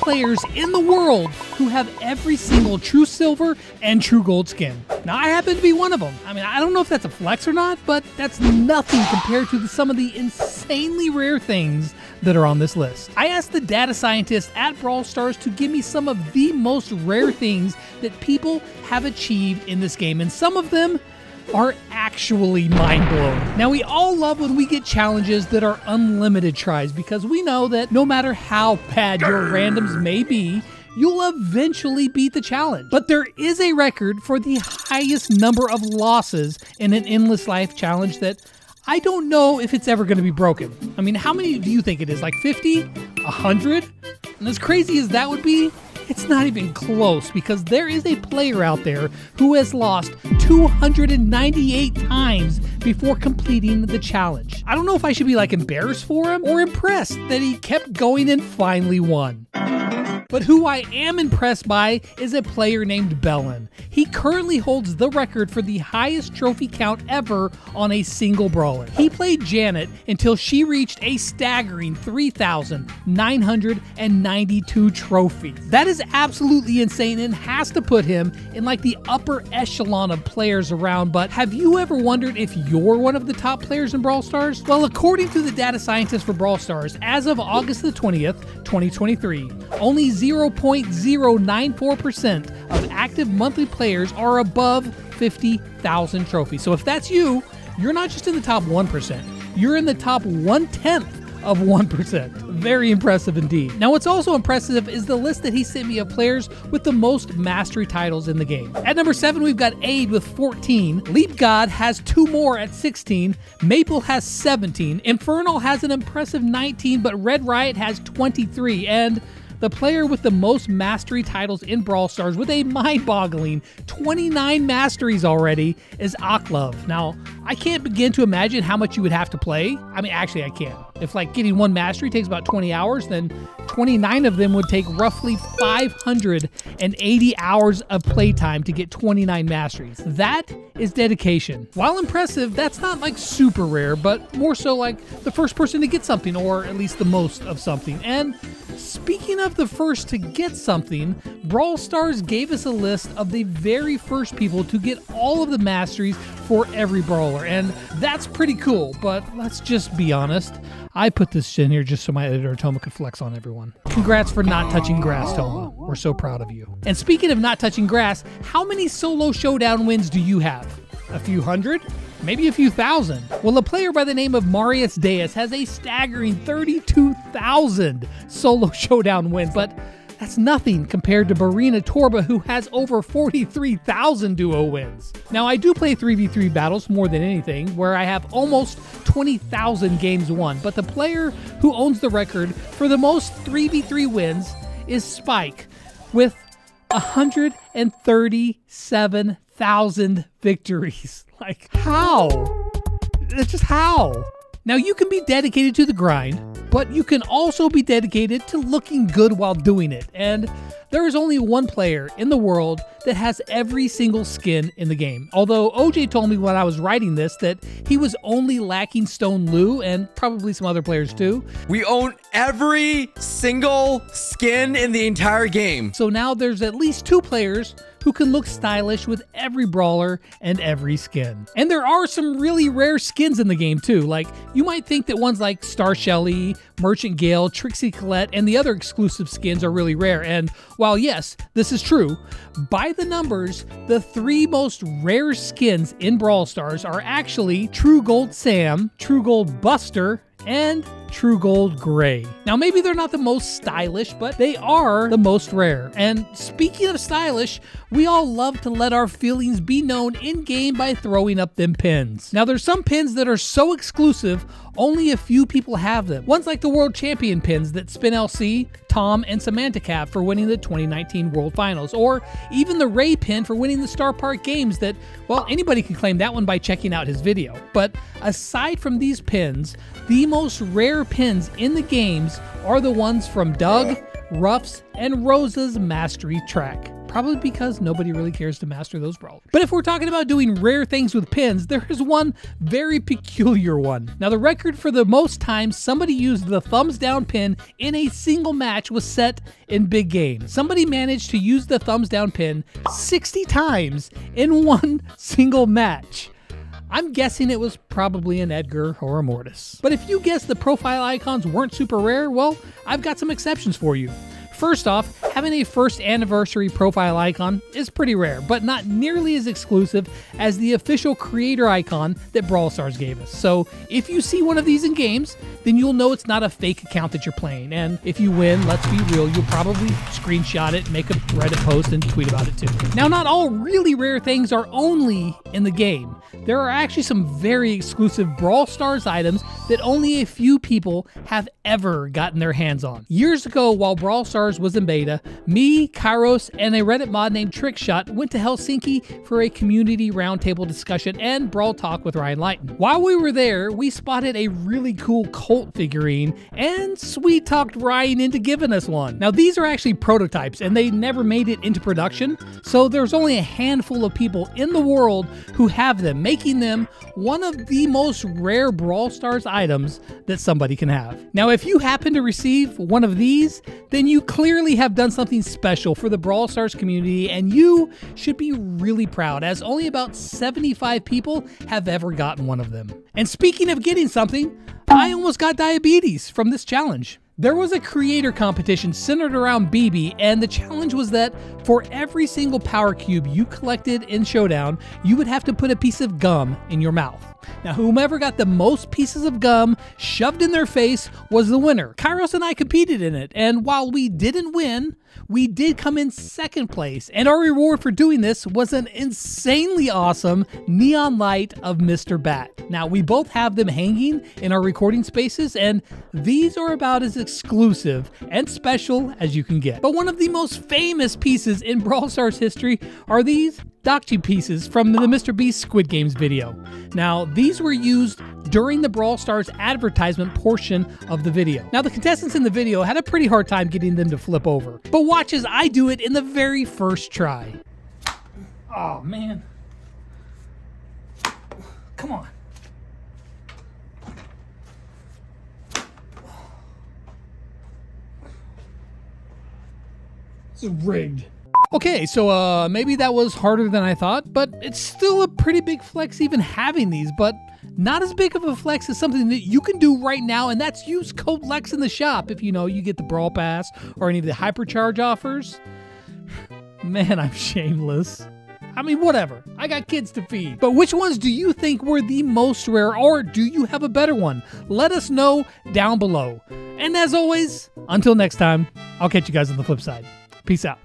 players in the world who have every single true silver and true gold skin. Now, I happen to be one of them. I mean, I don't know if that's a flex or not, but that's nothing compared to some of the insanely rare things that are on this list. I asked the data scientists at Brawl Stars to give me some of the most rare things that people have achieved in this game, and some of them are actually mind-blowing. Now, we all love when we get challenges that are unlimited tries, because we know that no matter how bad your randoms may be, you'll eventually beat the challenge. But there is a record for the highest number of losses in an endless life challenge that I don't know if it's ever going to be broken. I mean, how many do you think it is? Like 50? 100? And as crazy as that would be, it's not even close, because there is a player out there who has lost 298 times before completing the challenge. I don't know if I should be like embarrassed for him or impressed that he kept going and finally won. But who I am impressed by is a player named Bellin. He currently holds the record for the highest trophy count ever on a single brawler. He played Janet until she reached a staggering 3,992 trophies. That is absolutely insane and has to put him in like the upper echelon of players around. But have you ever wondered if you're one of the top players in Brawl Stars? Well, according to the data scientists for Brawl Stars, as of August the 20th, 2023, only 0.094% of active monthly players are above 50,000 trophies. So if that's you, you're not just in the top 1%, you're in the top 1/10 of 1%. Very impressive indeed. Now, what's also impressive is the list that he sent me of players with the most mastery titles in the game. At number 7, we've got Aid with 14. Leap God has 2 more at 16. Maple has 17. Infernal has an impressive 19, but Red Riot has 23. And the player with the most mastery titles in Brawl Stars with a mind-boggling 29 masteries already is Aklov. Now, I can't begin to imagine how much you would have to play. I mean, actually I can. If like getting one mastery takes about 20 hours, then 29 of them would take roughly 580 hours of playtime to get 29 masteries. That is dedication. While impressive, that's not like super rare, but more so like the first person to get something, or at least the most of something. And speaking of the first to get something, Brawl Stars gave us a list of the very first people to get all of the masteries for every brawler, and that's pretty cool. But let's just be honest, I put this in here just so my editor Toma could flex on everyone. Congrats for not touching grass, Toma. We're so proud of you. And speaking of not touching grass, how many solo showdown wins do you have? A few hundred? Maybe a few thousand. Well, a player by the name of Marius Deus has a staggering 32,000 solo showdown wins, but that's nothing compared to Barina Torba, who has over 43,000 duo wins. Now, I do play 3v3 battles more than anything, where I have almost 20,000 games won, but the player who owns the record for the most 3v3 wins is Spike, with 137,000 victories. Like, how? It's just how? Now, you can be dedicated to the grind, but you can also be dedicated to looking good while doing it. And there is only one player in the world that has every single skin in the game. Although OJ told me when I was writing this that he was only lacking Stone Lou, and probably some other players too. We own every single skin in the entire game. So now there's at least 2 players who can look stylish with every brawler and every skin. And there are some really rare skins in the game too. Like, you might think that ones like Star Shelly, Merchant Gale, Trixie Colette, and the other exclusive skins are really rare. And while yes, this is true, by the numbers, the 3 most rare skins in Brawl Stars are actually True Gold Sam, True Gold Buster, and True Gold Gray. Now, maybe they're not the most stylish, but they are the most rare. And speaking of stylish, we all love to let our feelings be known in-game by throwing up them pins. Now, there's some pins that are so exclusive, only a few people have them. Ones like the World Champion pins that Spin LC, Tom, and Samantha have for winning the 2019 World Finals, or even the Ray pin for winning the Star Park Games that, well, anybody can claim that one by checking out his video. But aside from these pins, the most rare pins in the games are the ones from Doug, Ruff's, and Rosa's mastery track. Probably because nobody really cares to master those brawlers. But if we're talking about doing rare things with pins, there is one very peculiar one. Now, the record for the most times somebody used the thumbs down pin in a single match was set in Big Game. Somebody managed to use the thumbs down pin 60 times in one single match. I'm guessing it was probably an Edgar or a Mortis. But if you guessed the profile icons weren't super rare, well, I've got some exceptions for you. First off, having a first anniversary profile icon is pretty rare, but not nearly as exclusive as the official creator icon that Brawl Stars gave us. So if you see one of these in games, then you'll know it's not a fake account that you're playing. And if you win, let's be real, you'll probably screenshot it, make a Reddit post, and tweet about it too. Now, not all really rare things are only in the game. There are actually some very exclusive Brawl Stars items that only a few people have ever gotten their hands on. Years ago, while Brawl Stars was in beta, me, Kairos, and a Reddit mod named Trickshot went to Helsinki for a community roundtable discussion and Brawl Talk with Ryan Lighton. While we were there, we spotted a really cool Colt figurine and sweet talked Ryan into giving us one. Now, these are actually prototypes and they never made it into production, so there's only a handful of people in the world who have them, making them one of the most rare Brawl Stars items that somebody can have. Now, if you happen to receive one of these, then you clearly have done something special for the Brawl Stars community, and you should be really proud, as only about 75 people have ever gotten one of them. And speaking of getting something, I almost got diabetes from this challenge. There was a creator competition centered around BB, and the challenge was that for every single power cube you collected in Showdown, you would have to put a piece of gum in your mouth. Now, whomever got the most pieces of gum shoved in their face was the winner. Kairos and I competed in it, and while we didn't win, we did come in second place, and our reward for doing this was an insanely awesome neon light of Mr. Bat. Now, we both have them hanging in our recording spaces, and these are about as exclusive and special as you can get. But one of the most famous pieces in Brawl Stars history are these Doxy pieces from the Mr. Beast Squid Games video. Now, these were used during the Brawl Stars advertisement portion of the video. Now, the contestants in the video had a pretty hard time getting them to flip over, but watch as I do it in the very first try. Oh, man. Come on. This is rigged. Okay, so maybe that was harder than I thought, but it's still a pretty big flex even having these, but not as big of a flex as something that you can do right now, and that's use code LEX in the shop if you get the Brawl Pass or any of the Hypercharge offers. Man, I'm shameless. I mean, whatever. I got kids to feed. But which ones do you think were the most rare, or do you have a better one? Let us know down below. And as always, until next time, I'll catch you guys on the flip side. Peace out.